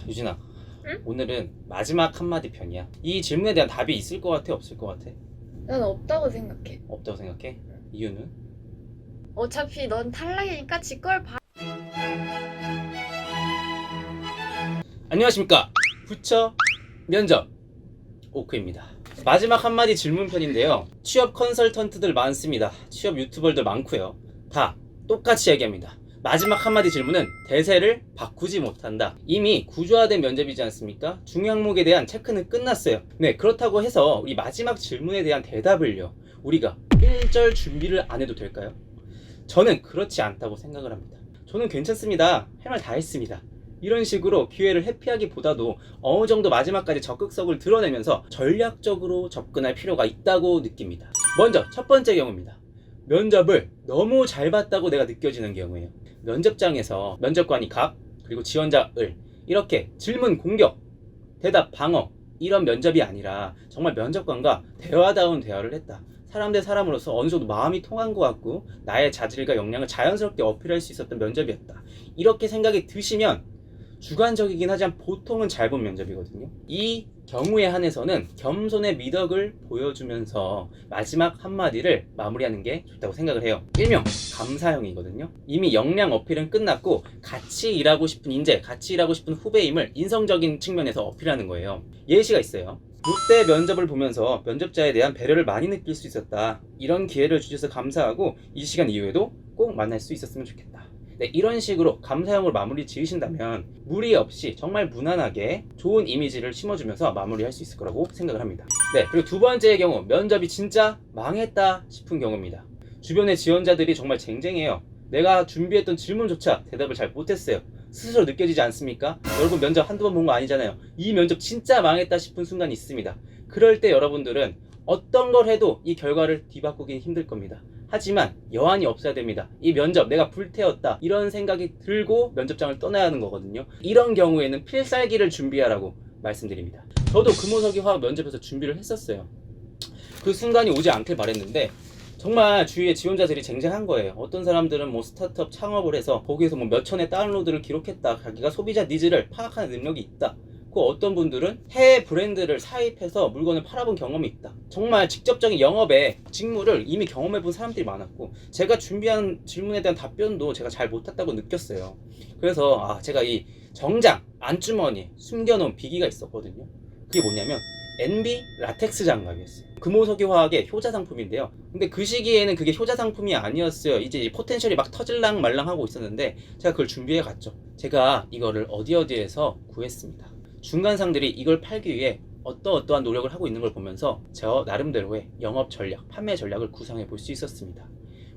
유진아, 응? 오늘은 마지막 한마디 편이야. 이 질문에 대한 답이 있을 것 같아, 없을 것 같아? 난 없다고 생각해. 없다고 생각해? 이유는? 어차피 넌 탈락이니까 지 걸 봐. 안녕하십니까? 부처 면접 오크입니다. 마지막 한마디 질문편인데요. 취업 컨설턴트들 많습니다. 취업 유튜버들 많고요. 다 똑같이 얘기합니다. 마지막 한마디 질문은 대세를 바꾸지 못한다. 이미 구조화된 면접이지 않습니까? 중요항목에 대한 체크는 끝났어요. 네, 그렇다고 해서 우리 마지막 질문에 대한 대답을요, 우리가 1절 준비를 안 해도 될까요? 저는 그렇지 않다고 생각을 합니다. 저는 괜찮습니다. 할 말 다 했습니다. 이런 식으로 기회를 회피하기보다도 어느 정도 마지막까지 적극성을 드러내면서 전략적으로 접근할 필요가 있다고 느낍니다. 먼저 첫 번째 경우입니다. 면접을 너무 잘 봤다고 내가 느껴지는 경우예요. 면접장에서 면접관이 각, 그리고 지원자 을, 이렇게 질문 공격, 대답 방어, 이런 면접이 아니라 정말 면접관과 대화다운 대화를 했다. 사람 대 사람으로서 어느 정도 마음이 통한 것 같고 나의 자질과 역량을 자연스럽게 어필할 수 있었던 면접이었다. 이렇게 생각이 드시면 주관적이긴 하지만 보통은 잘 본 면접이거든요. 이 경우에 한해서는 겸손의 미덕을 보여주면서 마지막 한마디를 마무리하는 게 좋다고 생각을 해요. 일명 감사형이거든요. 이미 역량 어필은 끝났고 같이 일하고 싶은 인재, 같이 일하고 싶은 후배임을 인성적인 측면에서 어필하는 거예요. 예시가 있어요. 롯데 면접을 보면서 면접자에 대한 배려를 많이 느낄 수 있었다. 이런 기회를 주셔서 감사하고 이 시간 이후에도 꼭 만날 수 있었으면 좋겠다. 네, 이런 식으로 감사형으로 마무리 지으신다면 무리 없이 정말 무난하게 좋은 이미지를 심어주면서 마무리할 수 있을 거라고 생각을 합니다. 네, 그리고 두 번째의 경우, 면접이 진짜 망했다 싶은 경우입니다. 주변의 지원자들이 정말 쟁쟁해요. 내가 준비했던 질문조차 대답을 잘 못했어요. 스스로 느껴지지 않습니까? 여러분 면접 한두 번 본 거 아니잖아요. 이 면접 진짜 망했다 싶은 순간이 있습니다. 그럴 때 여러분들은 어떤 걸 해도 이 결과를 뒤바꾸기는 힘들 겁니다. 하지만 여한이 없어야 됩니다. 이 면접 내가 불태웠다, 이런 생각이 들고 면접장을 떠나야 하는 거거든요. 이런 경우에는 필살기를 준비하라고 말씀드립니다. 저도 금호석이 화학 면접에서 준비를 했었어요. 그 순간이 오지 않길 바랬는데 정말 주위에 지원자들이 쟁쟁한 거예요. 어떤 사람들은 뭐 스타트업 창업을 해서 거기에서 뭐 몇 천의 다운로드를 기록했다, 자기가 소비자 니즈를 파악하는 능력이 있다. 그 어떤 분들은 해외 브랜드를 사입해서 물건을 팔아본 경험이 있다. 정말 직접적인 영업의 직무를 이미 경험해본 사람들이 많았고 제가 준비한 질문에 대한 답변도 제가 잘 못했다고 느꼈어요. 그래서 제가 이 정장 안주머니에 숨겨놓은 비기가 있었거든요. 그게 뭐냐면 NB 라텍스 장갑이었어요. 금호석유 화학의 효자 상품인데요. 근데 그 시기에는 그게 효자 상품이 아니었어요. 이제 포텐셜이 막 터질랑 말랑 하고 있었는데 제가 그걸 준비해 갔죠. 제가 이거를 어디에서 구했습니다. 중간상들이 이걸 팔기 위해 어떠한 노력을 하고 있는 걸 보면서 저 나름대로의 영업 전략, 판매 전략을 구상해 볼 수 있었습니다.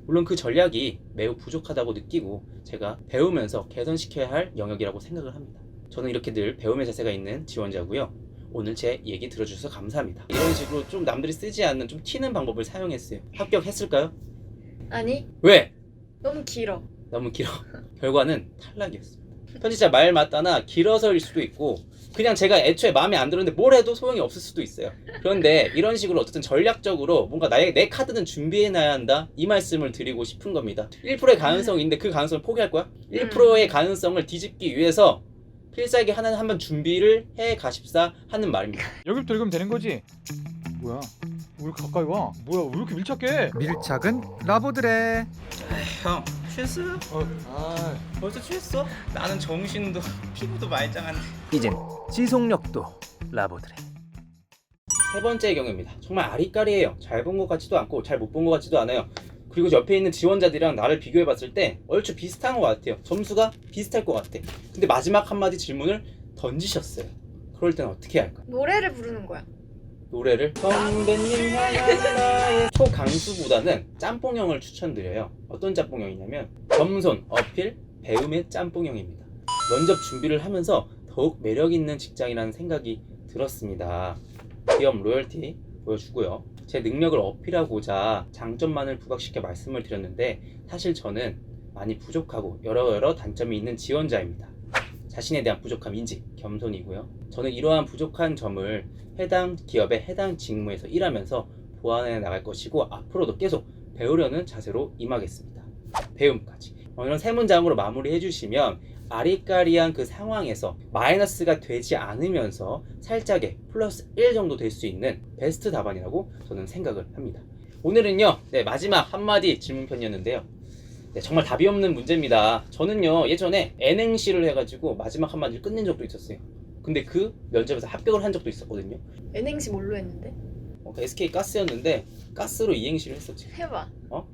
물론 그 전략이 매우 부족하다고 느끼고 제가 배우면서 개선시켜야 할 영역이라고 생각을 합니다. 저는 이렇게 늘 배움의 자세가 있는 지원자고요. 오늘 제 얘기 들어주셔서 감사합니다. 이런 식으로 좀 남들이 쓰지 않는 좀 튀는 방법을 사용했어요. 합격했을까요? 아니, 왜? 너무 길어. 너무 길어. 결과는 탈락이었습니다. 편집자 말 맞다나 길어서일 수도 있고 그냥 제가 애초에 마음에 안 들었는데 뭘 해도 소용이 없을 수도 있어요. 그런데 이런 식으로 어쨌든 전략적으로 뭔가 내 카드는 준비해놔야 한다, 이 말씀을 드리고 싶은 겁니다. 1%의 가능성이 있는데 그 가능성을 포기할 거야? 1%의 가능성을 뒤집기 위해서 필살기 하나는 한번 준비를 해 가십사 하는 말입니다. 여기부터 읽으면 되는 거지? 뭐야? 왜 이렇게 가까이 와? 뭐야? 왜 이렇게 밀착해? 밀착은 라보드래. 형, 취했어요? 아, 벌써 취했어? 나는 정신도 피부도 말짱한데. 이젠 지속력도 라보드래. 세 번째 경우입니다. 정말 아리까리해요. 잘 본 것 같지도 않고 잘 못 본 것 같지도 않아요. 그리고 옆에 있는 지원자들이랑 나를 비교해봤을 때 얼추 비슷한 것 같아요. 점수가 비슷할 것 같아. 근데 마지막 한마디 질문을 던지셨어요. 그럴 때는 어떻게 해야 할까요? 노래를 부르는 거야. 노래를 선배님 향한 나의 초강수보다는 짬뽕형을 추천드려요. 어떤 짬뽕형이냐면 겸손, 어필, 배움의 짬뽕형입니다. 면접 준비를 하면서 더욱 매력있는 직장이라는 생각이 들었습니다. 기업 로열티 보여주고요. 제 능력을 어필하고자 장점만을 부각시켜 말씀을 드렸는데 사실 저는 많이 부족하고 여러 단점이 있는 지원자입니다. 자신에 대한 부족함 인지, 겸손이고요. 저는 이러한 부족한 점을 해당 기업의 해당 직무에서 일하면서 보완해 나갈 것이고 앞으로도 계속 배우려는 자세로 임하겠습니다. 배움까지. 이런 세 문장으로 마무리해 주시면 아리까리한 그 상황에서 마이너스가 되지 않으면서 살짝의 플러스 1 정도 될 수 있는 베스트 답안이라고 저는 생각을 합니다. 오늘은요, 마지막 한마디 질문편이었는데요. 정말 답이 없는 문제입니다. 저는요, 예전에 N행시를 해가지고 마지막 한마디를 끝낸 적도 있었어요. 근데 그 면접에서 합격을 한 적도 있었거든요. N행시 뭘로 했는데? SK 가스였는데 가스로 이행시를 했었지. 해봐.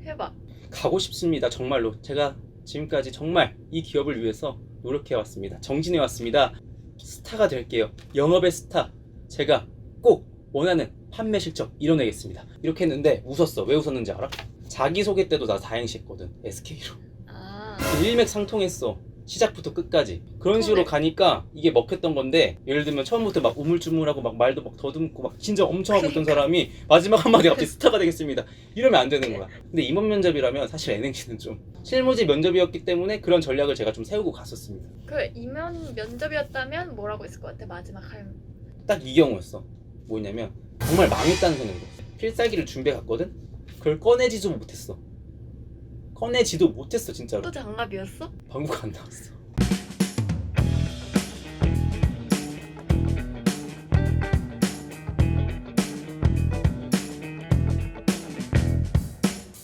해봐. 가고 싶습니다. 정말로 제가 지금까지 정말 이 기업을 위해서 노력해왔습니다. 정진해왔습니다. 스타가 될게요. 영업의 스타. 제가 꼭 원하는 판매 실적 이뤄내겠습니다. 이렇게 했는데 웃었어. 왜 웃었는지 알아? 자기소개 때도 나 다행시 했거든. SK로. 아. 일맥상통했어. 시작부터 끝까지. 그런 식으로 가니까 이게 먹혔던 건데, 예를 들면 처음부터 막 우물쭈물하고 막 말도 막 더듬고 막 진짜 엄청 하고 있던 사람이 마지막 한마디 갑자기 스타가 되겠습니다. 이러면 안 되는 거야. 근데 임원 면접이라면 사실 N행시는 좀 실무지 면접이었기 때문에 그런 전략을 제가 좀 세우고 갔었습니다. 그 임원 면접이었다면 뭐라고 했을 것 같아? 마지막 할. 딱 이 경우였어. 뭐냐면 정말 망했다는 생각이 들었어. 필살기를 준비해 갔거든? 그걸 꺼내지도 못했어. 진짜로. 또 장갑이었어? 방구가 안 나왔어.